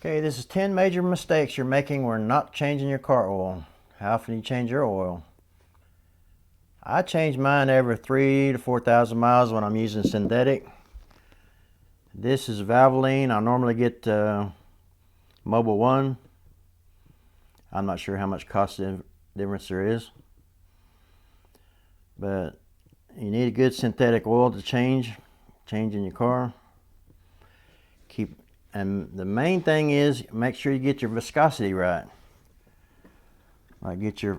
Okay, this is 10 major mistakes you're making when not changing your car oil. How often do you change your oil? I change mine every 3,000 to 4,000 miles when I'm using synthetic. This is Valvoline. I normally get Mobile One. I'm not sure how much cost difference there is, but you need a good synthetic oil to change in your car. And the main thing is make sure you get your viscosity right. Like get your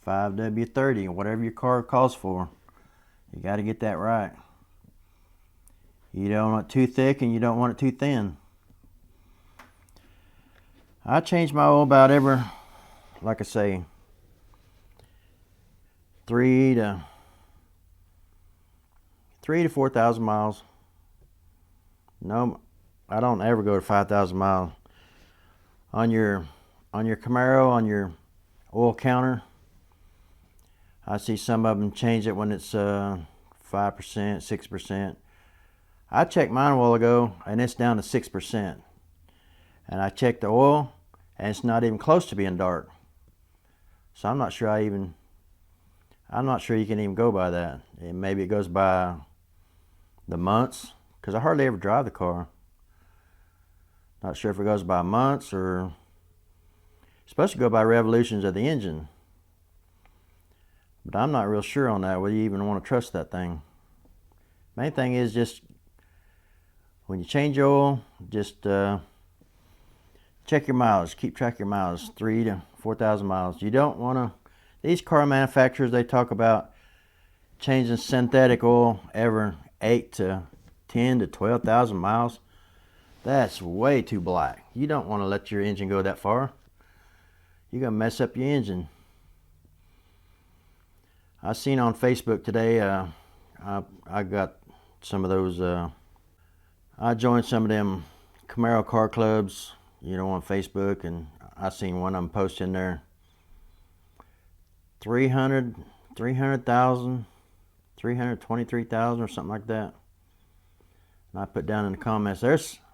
5W30, whatever your car calls for. You got to get that right. You don't want it too thick and you don't want it too thin. I change my oil about every, like I say, 3,000 to 4,000 miles. No, I don't ever go to 5,000 miles. On your Camaro, on your oil counter, I see some of them change it when it's 5%, 6%. I checked mine a while ago and it's down to 6%. And I checked the oil and it's not even close to being dark. So I'm not sure you can even go by that. And maybe it goes by the months, because I hardly ever drive the car. Not sure if it goes by months or it's supposed to go by revolutions of the engine. But I'm not real sure on that, whether you even want to trust that thing. Main thing is just when you change your oil, just check your mileage. Keep track of your mileage, 3,000 to 4,000 miles. You don't want to, these car manufacturers, they talk about changing synthetic oil every 8 to 10 to 12,000 miles. That's way too black. You don't want to let your engine go that far. You're going to mess up your engine. I seen on Facebook today, I got some of those, I joined some of them Camaro car clubs, on Facebook, and I seen one of them posting there 300,000, 323,000 or something like that. And I put down in the comments,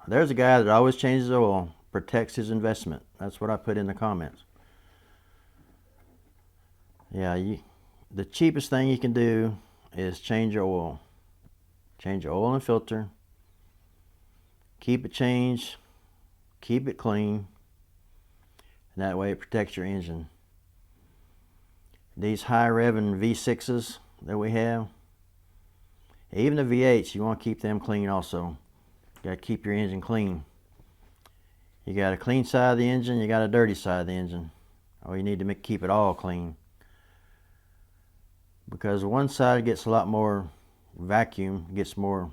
there's a guy that always changes oil, protects his investment. That's what I put in the comments. Yeah, the cheapest thing you can do is change your oil. Change your oil and filter. Keep it changed. Keep it clean. And that way it protects your engine. These high revving V6s that we have, even the V8s, you want to keep them clean also. You got to keep your engine clean. You got a clean side of the engine, you got a dirty side of the engine. Or you need to keep it all clean. Because one side gets a lot more vacuum, gets more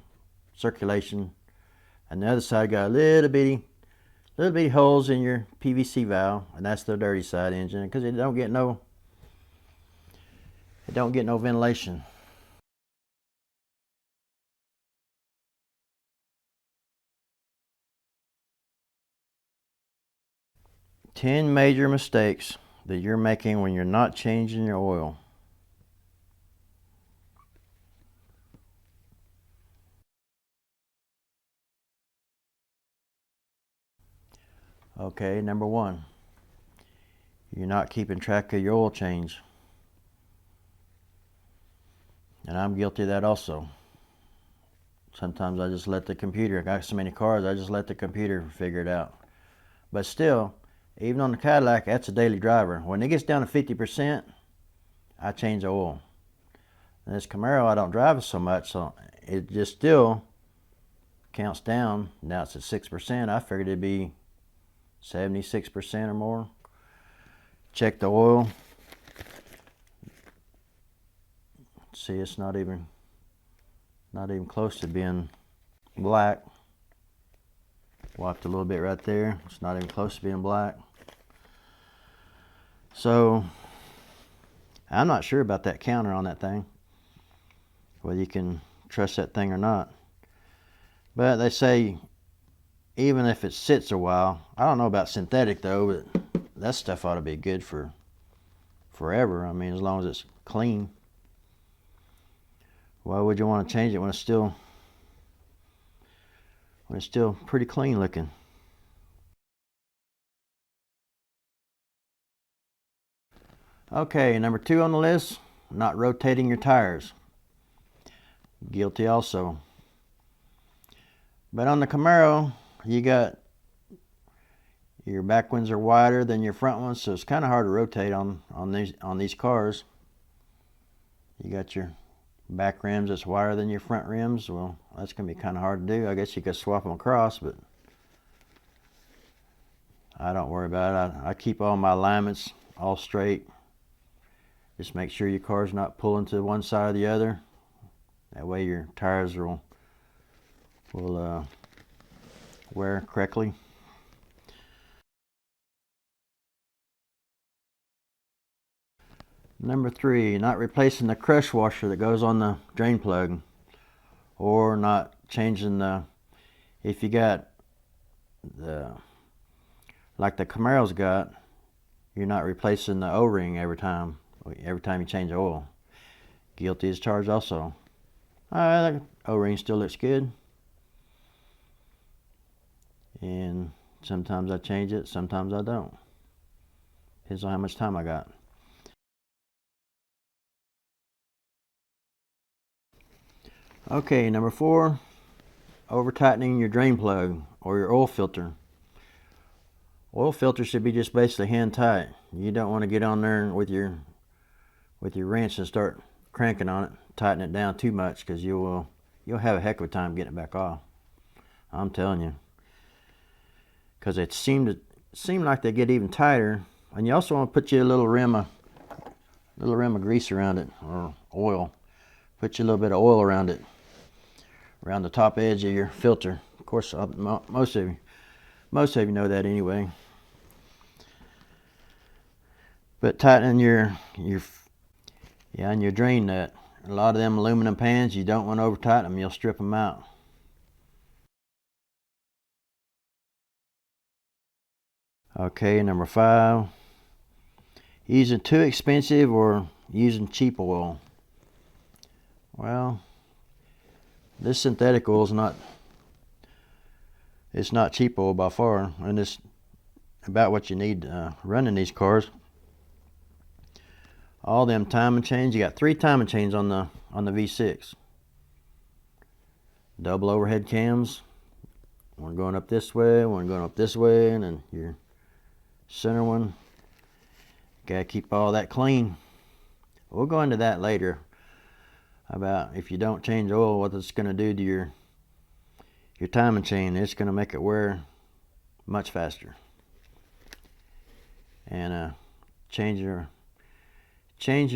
circulation, and the other side got a little bitty holes in your PVC valve, and that's the dirty side engine, because it don't get no ventilation. Ten major mistakes that you're making when you're not changing your oil. Okay, number one, you're not keeping track of your oil change. And I'm guilty of that also. Sometimes I just let the computer, I got so many cars, I just let the computer figure it out. But still, even on the Cadillac, that's a daily driver. When it gets down to 50%, I change the oil. And this Camaro, I don't drive it so much, so it just still counts down. Now it's at 6%. I figured it'd be 76% or more. Check the oil. See, it's not even close to being black. Wiped a little bit right there. It's not even close to being black. So I'm not sure about that counter on that thing, whether you can trust that thing or not. But they say even if it sits a while, I don't know about synthetic though, but that stuff ought to be good for forever. I mean, as long as it's clean. Why would you want to change it when it's still pretty clean looking? Okay, number 2 on the list, not rotating your tires. Guilty also. But on the Camaro, you got your back ones are wider than your front ones, so it's kind of hard to rotate on these cars. You got your back rims that's wider than your front rims. Well, that's going to be kind of hard to do. I guess you could swap them across, but I don't worry about it. I keep all my alignments all straight. Just make sure your car's not pulling to one side or the other. That way your tires will wear correctly. Number 3, not replacing the crush washer that goes on the drain plug, or not changing if you got like the Camaro's got, you're not replacing the O-ring every time you change oil. Guilty as charged also. The O-ring still looks good, and sometimes I change it, sometimes I don't. Depends on how much time I got. Okay, number 4, over tightening your drain plug or your oil filter. Oil filter should be just basically hand tight. You don't want to get on there with your wrench and start cranking on it, tighten it down too much, because you'll have a heck of a time getting it back off. I'm telling you, because it seem like they get even tighter. And you also want to put you a little rim of grease around it, or oil. Put you a little bit of oil around it, around the top edge of your filter. Of course, most of you know that anyway. But tightening your drain nut. A lot of them aluminum pans, you don't want to over tighten them. You'll strip them out. Okay, number 5, using too expensive or using cheap oil. Well, this synthetic oil is not cheap oil by far, and it's about what you need running these cars. All them timing chains, you got 3 timing chains on the V6. Double overhead cams, one going up this way, one going up this way, and then your center one. Gotta keep all that clean. We'll go into that later, about if you don't change oil, what it's going to do to your timing chain. It's going to make it wear much faster. And changing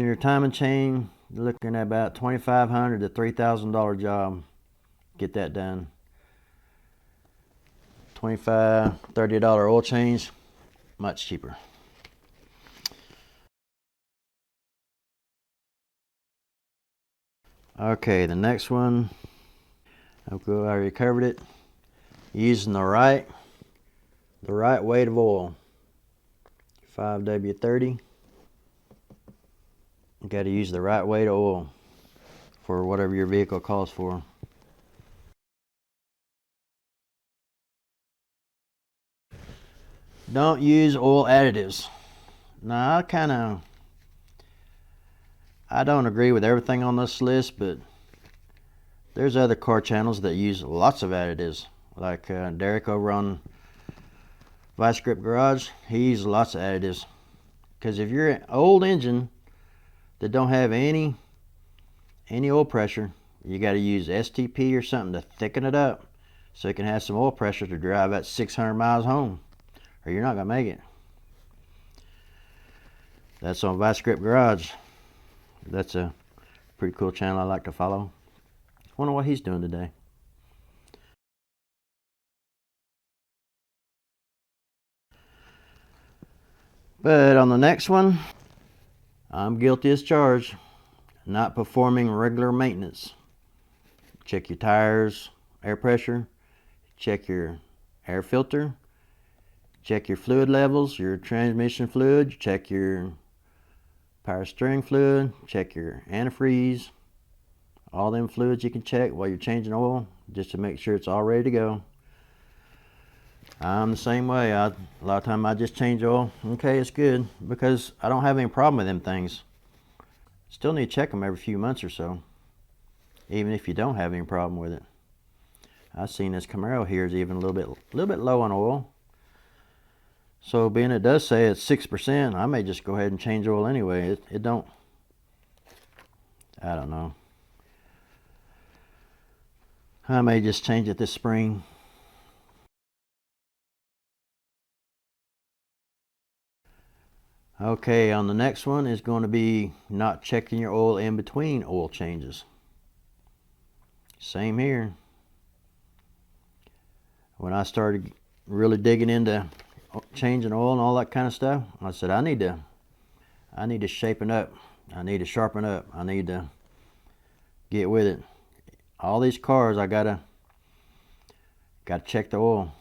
your timing chain, you're looking at about $2,500 to $3,000 job. Get that done. $25, $30 oil change, much cheaper. Okay, the next one, okay, I already covered it. Using the right weight of oil. 5W30. You got to use the right weight of oil for whatever your vehicle calls for. Don't use oil additives. Now, I don't agree with everything on this list, but there's other car channels that use lots of additives, like Derek over on Vice Grip Garage. He uses lots of additives, because if you're an old engine that don't have any oil pressure, you got to use STP or something to thicken it up so it can have some oil pressure to drive that 600 miles home, or you're not gonna make it. That's on Vice Grip Garage. That's a pretty cool channel I like to follow. Wonder what he's doing today. But on the next one, I'm guilty as charged. Not performing regular maintenance. Check your tires, air pressure, check your air filter, check your fluid levels, your transmission fluid, check your power steering fluid, check your antifreeze. All them fluids you can check while you're changing oil, just to make sure it's all ready to go. I'm the same way. A lot of time I just change oil. Okay, it's good because I don't have any problem with them things. Still need to check them every few months or so, even if you don't have any problem with it. I've seen this Camaro here is even a little bit low on oil. So being it does say it's 6%, I may just go ahead and change oil anyway. It don't, I don't know. I may just change it this spring. Okay, on the next one is going to be not checking your oil in between oil changes. Same here. When I started really digging into changing oil and all that kind of stuff, I said I need to shapen up. I need to sharpen up. I need to get with it. All these cars I gotta check the oil.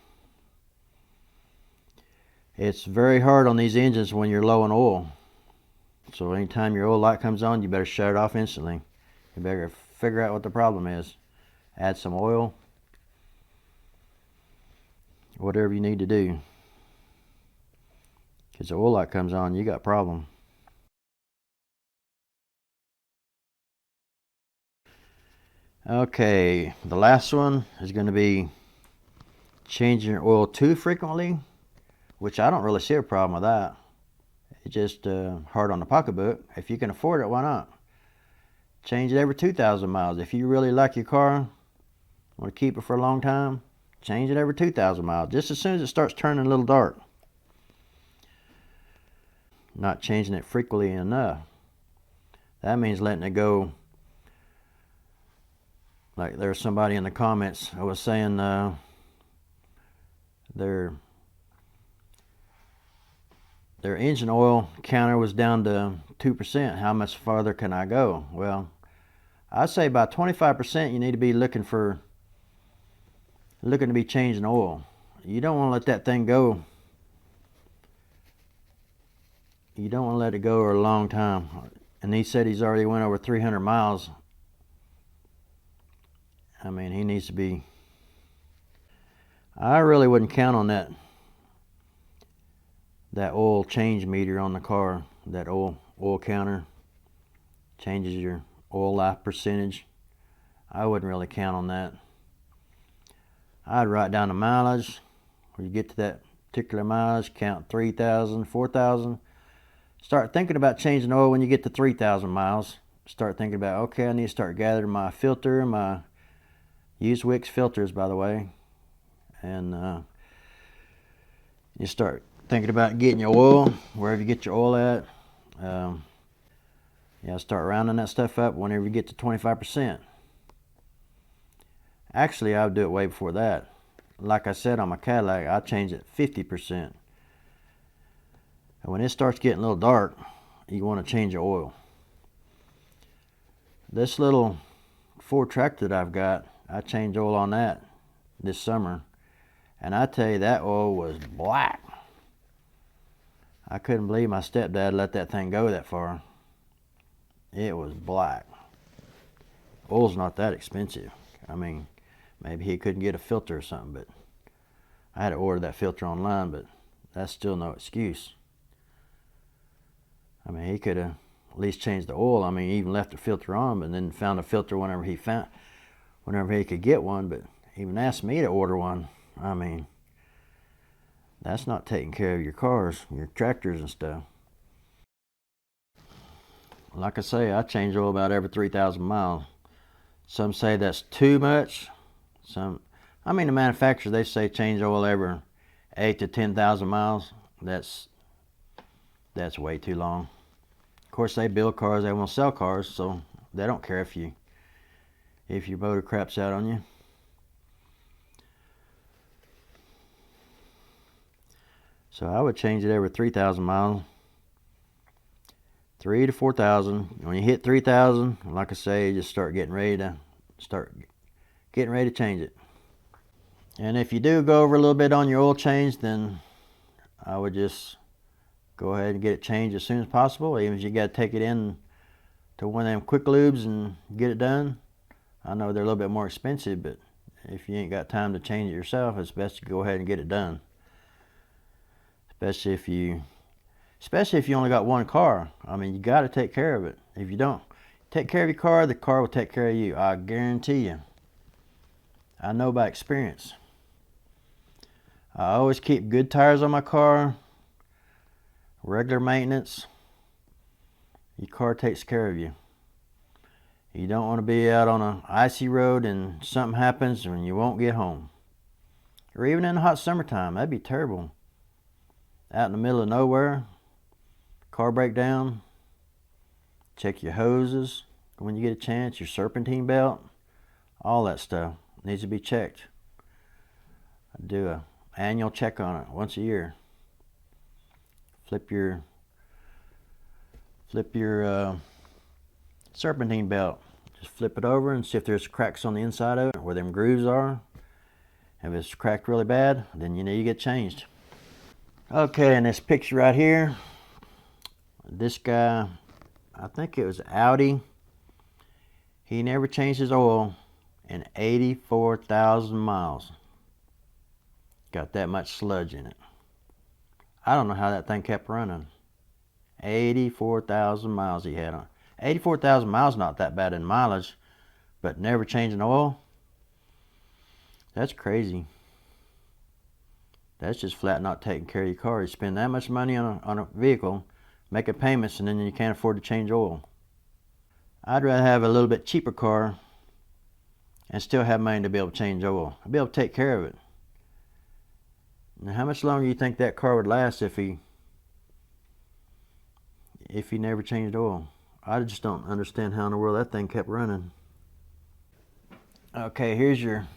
It's very hard on these engines when you're low on oil. So anytime your oil light comes on, you better shut it off instantly. You better figure out what the problem is. Add some oil. Whatever you need to do. Because the oil light comes on, you got a problem. Okay, the last one is going to be changing your oil too frequently, which I don't really see a problem with that. It's just hard on the pocketbook. If you can afford it, why not? Change it every 2,000 miles. If you really like your car, want to keep it for a long time, change it every 2,000 miles. Just as soon as it starts turning a little dark. Not changing it frequently enough. That means letting it go. Like there's somebody in the comments I was saying their engine oil counter was down to 2%. How much farther can I go? Well, I'd say about 25% you need to be looking to be changing oil. You don't want to let that thing go. You don't want to let it go for a long time. And he said he's already went over 300 miles. I mean, he needs to be. I really wouldn't count on that oil change meter on the car. That oil counter changes your oil life percentage. I wouldn't really count on that. I'd write down the mileage. When you get to that particular mileage, count 3,000, 4,000. Start thinking about changing oil when you get to 3,000 miles. Start thinking about, okay, I need to start gathering my filter, my used Wix filters, by the way. And you start thinking about getting your oil, wherever you get your oil at. Start rounding that stuff up whenever you get to 25%. Actually, I would do it way before that. Like I said on my Cadillac, I change it 50%. And when it starts getting a little dark, you want to change your oil. This little Ford tractor that I've got, I changed oil on that this summer. And I tell you, that oil was black. I couldn't believe my stepdad let that thing go that far. It was black. Oil's not that expensive. I mean, maybe he couldn't get a filter or something, but I had to order that filter online, but that's still no excuse. I mean, he could have at least changed the oil. I mean, he even left the filter on, but then found a filter whenever he could get one, but even asked me to order one. I mean, that's not taking care of your cars, your tractors and stuff. Like I say, I change oil about every 3,000 miles. Some say that's too much. The manufacturers, they say change oil every 8 to 10,000 miles. That's way too long. Of course, they build cars, they want to sell cars, so they don't care if your motor craps out on you. So I would change it every 3,000 miles. 3 to 4,000. When you hit 3,000, like I say, just start getting ready to change it. And if you do go over a little bit on your oil change, then I would just go ahead and get it changed as soon as possible. Even if you got to take it in to one of them quick lubes and get it done. I know they're a little bit more expensive, but if you ain't got time to change it yourself, it's best to go ahead and get it done. Especially if you only got one car. I mean, you got to take care of it. If you don't take care of your car, the car will take care of you. I guarantee you. I know by experience. I always keep good tires on my car. Regular maintenance. Your car takes care of you. You don't want to be out on an icy road and something happens and you won't get home. Or even in the hot summertime. That'd be terrible. Out in the middle of nowhere. Car breakdown. Check your hoses when you get a chance. Your serpentine belt. All that stuff needs to be checked. I do an annual check on it once a year. Flip your serpentine belt. Just flip it over and see if there's cracks on the inside of it, where them grooves are. If it's cracked really bad, then you need to get changed. Okay, in this picture right here, this guy, I think it was Audi. He never changed his oil in 84,000 miles. Got that much sludge in it. I don't know how that thing kept running. 84,000 miles he had on. 84,000 miles not that bad in mileage, but never changing oil? That's crazy. That's just flat not taking care of your car. You spend that much money on a vehicle, making payments, and then you can't afford to change oil. I'd rather have a little bit cheaper car and still have money to be able to change oil. I'd be able to take care of it. Now, how much longer do you think that car would last if he never changed oil? I just don't understand how in the world that thing kept running. Okay, here's your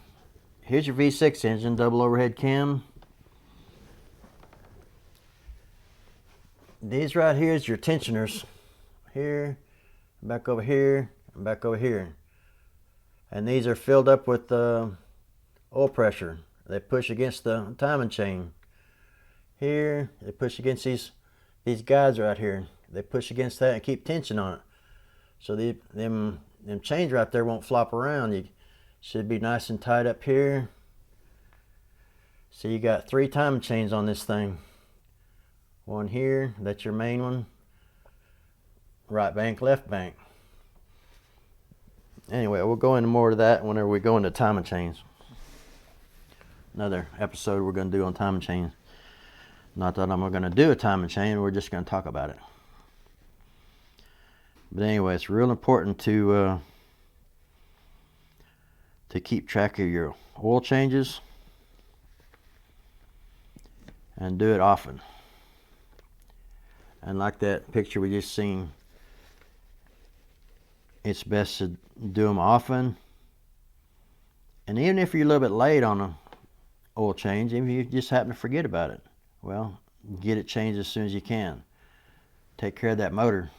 V6 engine, double overhead cam. These right here is your tensioners. Here, back over here, and back over here. And these are filled up with oil pressure. They push against the timing chain. Here, they push against these guides right here. They push against that and keep tension on it. So them chains right there won't flop around. You should be nice and tight up here. So you got 3 timing chains on this thing. One here, that's your main one. Right bank, left bank. Anyway, we'll go into more of that whenever we go into timing chains. Another episode we're going to do on timing chains. Not that I'm going to do a timing chain, we're just going to talk about it. But anyway, it's real important to keep track of your oil changes and do it often. And like that picture we just seen, it's best to do them often. And even if you're a little bit late on an oil change, even if you just happen to forget about it, well, get it changed as soon as you can. Take care of that motor.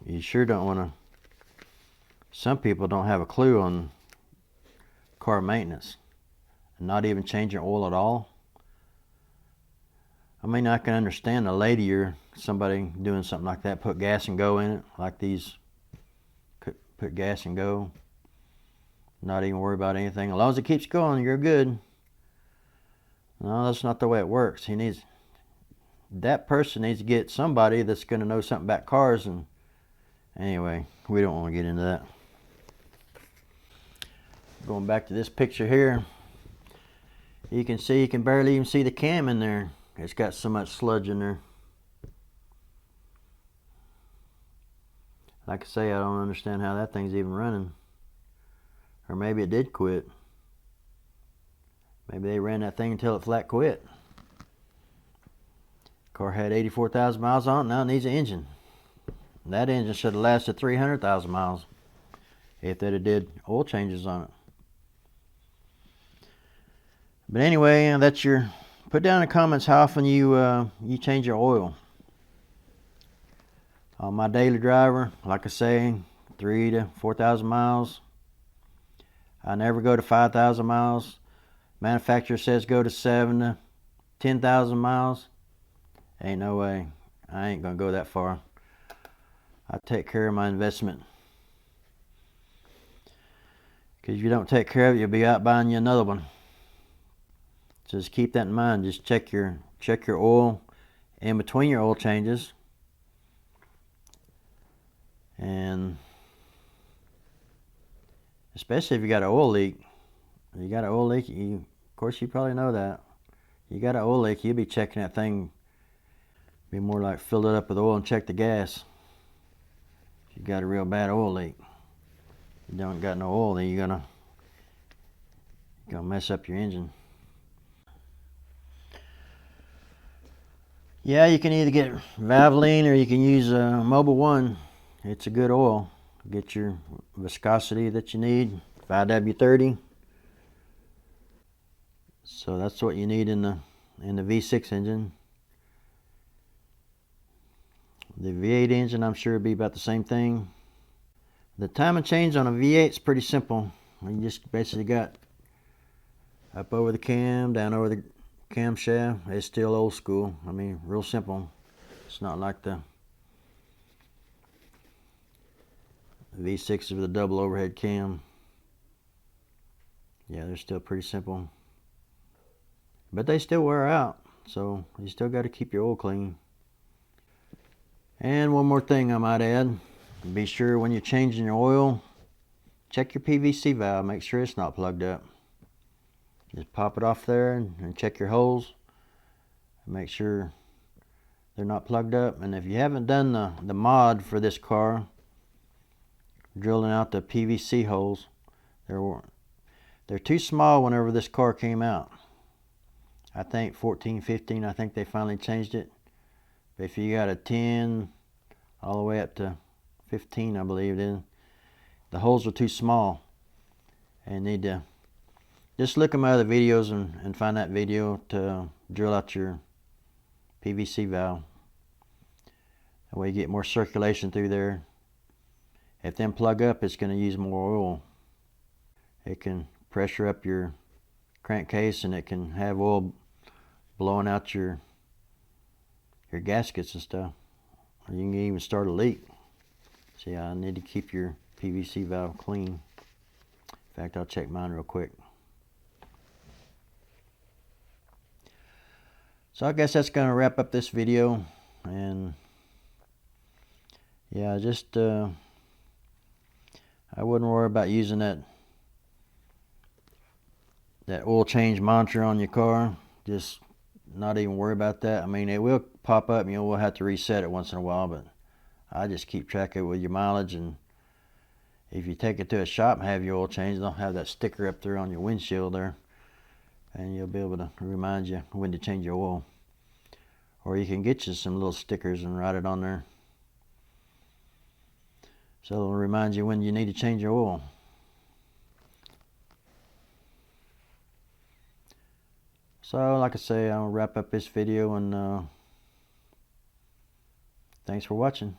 You sure don't want to. Some people don't have a clue on car maintenance and not even changing oil at all. I mean, I can understand a lady or somebody doing something like that, put gas and go in it, like these, put gas and go, not even worry about anything. As long as it keeps going, you're good. No, that's not the way it works. That person needs to get somebody that's going to know something about cars. And anyway, we don't want to get into that. Going back to this picture here, you can barely even see the cam in there. It's got so much sludge in there. Like I say, I don't understand how that thing's even running. Or maybe it did quit. Maybe they ran that thing until it flat quit. Car had 84,000 miles on it, now it needs an engine. That engine should have lasted 300,000 miles if they'd have did oil changes on it. But anyway, that's your. Put down in the comments how often you change your oil. On my daily driver, like I say, 3,000 to 4,000 miles. I never go to 5,000 miles. Manufacturer says go to 7,000 to 10,000 miles. Ain't no way. I ain't gonna go that far. I take care of my investment. Because if you don't take care of it, you'll be out buying you another one. Just keep that in mind. Just check your oil in between your oil changes. And especially if you got an oil leak. You got an oil leak, of course you probably know that. You got an oil leak, you'll be checking that thing. Be more like fill it up with oil and check the gas. If you got a real bad oil leak. If you don't got no oil, then you're gonna mess up your engine. Yeah, you can either get Valvoline or you can use Mobil 1. It's a good oil. Get your viscosity that you need. 5W30. So that's what you need in the V6 engine. The V8 engine, I'm sure, would be about the same thing. The timing change on a V8 is pretty simple. You just basically got up over the cam, down over the camshaft. It's still old school. I mean, real simple. It's not like the V6s with a double overhead cam. Yeah, they're still pretty simple. But they still wear out, so you still got to keep your oil clean. And one more thing I might add. Be sure when you're changing your oil, check your PVC valve. Make sure it's not plugged up. Just pop it off there and check your holes. Make sure they're not plugged up. And if you haven't done the mod for this car, drilling out the PVC holes, they're too small whenever this car came out. I think 14, 15, I think they finally changed it. But if you got a 10 all the way up to 15, I believe, then the holes are too small. And need to just look at my other videos and find that video to drill out your PVC valve. That way you get more circulation through there. If them plug up, it's going to use more oil. It can pressure up your crankcase and it can have oil blowing out your gaskets and stuff. Or you can even start a leak. So yeah, I need to keep your PVC valve clean. In fact, I'll check mine real quick. So I guess that's going to wrap up this video. And yeah, just I wouldn't worry about using that oil change monitor on your car. Just not even worry about that. I mean, it will pop up and we'll have to reset it once in a while, but I just keep track of it with your mileage. And if you take it to a shop and have your oil changed, they'll have that sticker up there on your windshield there, and you'll be able to remind you when to change your oil. Or you can get you some little stickers and write it on there, so it'll remind you when you need to change your oil. So like I say, I'll wrap up this video, and thanks for watching.